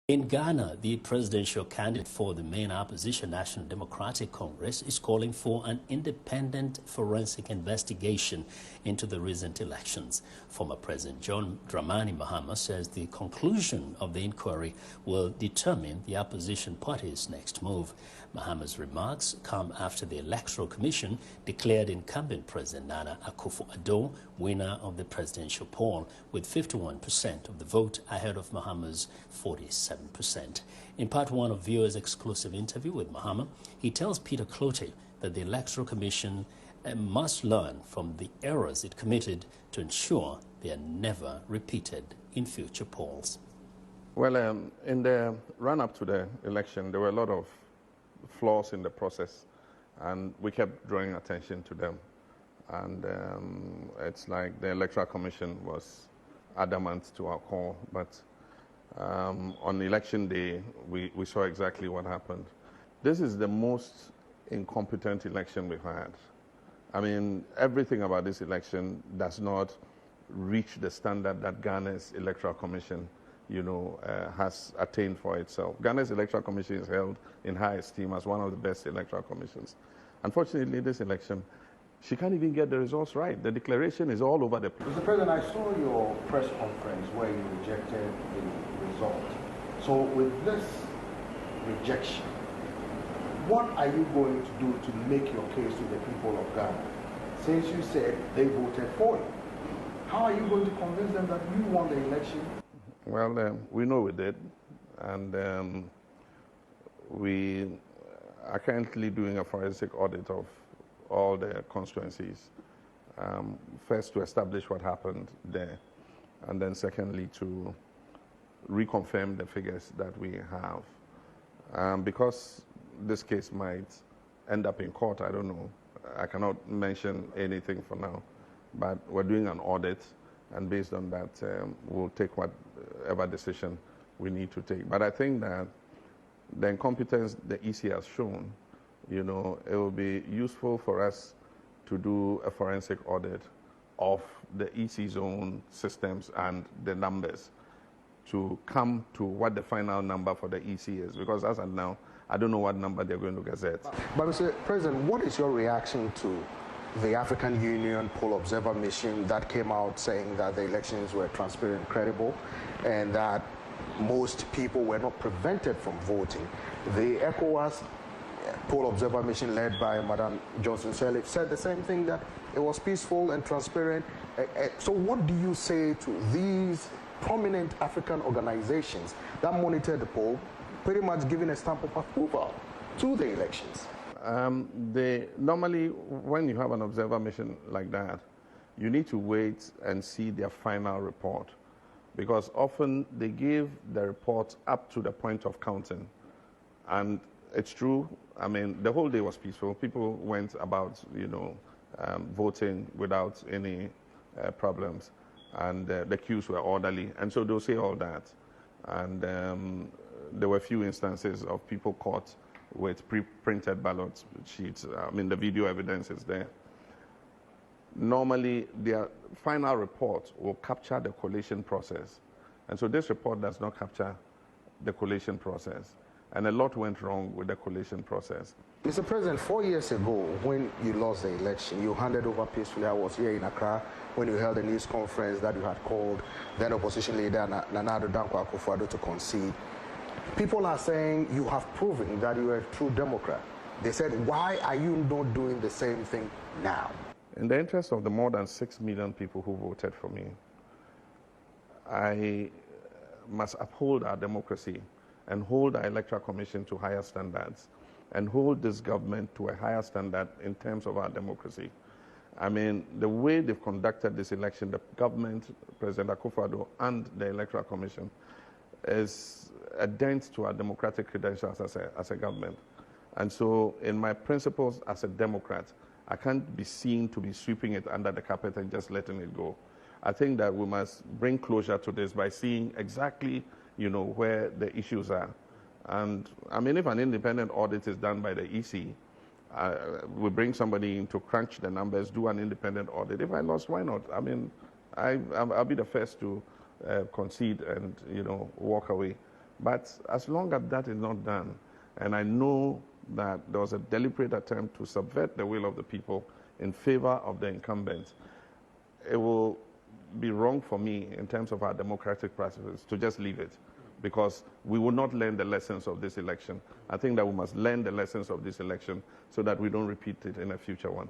In Ghana, the presidential candidate for the main opposition, National Democratic Congress, is calling for an independent forensic investigation into the recent elections. Former President JOHN Dramani Mahama says the conclusion of the inquiry will determine the opposition party's next move. Mahama's remarks come after the Electoral Commission declared incumbent President Nana Akufo-Addo winner of the presidential poll with 51% of the vote ahead of Mahama's 47%. In part one of Viewers' exclusive interview with Mahama, he tells Peter Cloete that the Electoral Commission must learn from the errors it committed to ensure they are never repeated in future polls. Well, in the run-up to the election, there were a lot of flaws in the process, and we kept drawing attention to them. And it's like the Electoral Commission was adamant to our call, but on election day, we saw exactly what happened. This is the most incompetent election we've had. I mean, everything about this election does not reach the standard that Ghana's Electoral Commission, has attained for itself. Ghana's Electoral Commission is held in high esteem as one of the best electoral commissions. Unfortunately, this election, she can't even get the results right. The declaration is all over the place. Mr. President, I saw your press conference where you rejected the result. So with this rejection, what are you going to do to make your case to the people of Ghana? Since you said they voted for you, how are you going to convince them that you won the election? Well, we know we did, and we are currently doing a forensic audit of all the constituencies. First, to establish what happened there, and then secondly, to reconfirm the figures that we have. Because this case might end up in court, I don't know. I cannot mention anything for now, but we're doing an audit, and based on that, we'll take whatever decision we need to take. But I think that the incompetence the EC has shown, it will be useful for us to do a forensic audit of the EC's own systems and the numbers to come to what the final number for the EC is. Because as of now, I don't know what number they're going to gazette. But Mr. President, what is your reaction to the African Union Poll Observer Mission that came out saying that the elections were transparent and credible, and that most people were not prevented from voting? The ECOWAS Poll Observer Mission led by Madam Johnson Sirleaf said the same thing, that it was peaceful and transparent. So what do you say to these prominent African organizations that monitor the poll, pretty much giving a stamp of approval to the elections? Normally, when you have an observer mission like that, you need to wait and see their final report, because often they give the report up to the point of counting. And it's true, I mean, the whole day was peaceful. People went about, voting without any problems, and the queues were orderly, and so they'll say all that. And there were a few instances of people caught with pre-printed ballot sheets. I mean, the video evidence is there. Normally, their final report will capture the collation process. And so this report does not capture the collation process. And a lot went wrong with the collation process. Mr. President, 4 years ago, when you lost the election, you handed over peacefully. I was here in Accra when you held a news conference that you had called then opposition leader Nana Addo Akufo-Addo to concede. People are saying you have proven that you are a true Democrat. They said, why are you not doing the same thing now? In the interest of the more than 6 million people who voted for me, I must uphold our democracy and hold our Electoral Commission to higher standards, and hold this government to a higher standard in terms of our democracy. I mean, the way they've conducted this election, the government, President Akufo-Addo, and the Electoral Commission, is a dent to our democratic credentials as a government. And so, in my principles as a Democrat, I can't be seen to be sweeping it under the carpet and just letting it go. I think that we must bring closure to this by seeing exactly, where the issues are. And I mean, if an independent audit is done by the EC, we bring somebody in to crunch the numbers, do an independent audit. If I lost, why not? I mean, I'll be the first to concede and walk away. But as long as that is not done, and I know that there was a deliberate attempt to subvert the will of the people in favor of the incumbent, it will be wrong for me in terms of our democratic practices to just leave it, because we will not learn the lessons of this election. I think that we must learn the lessons of this election so that we don't repeat it in a future one.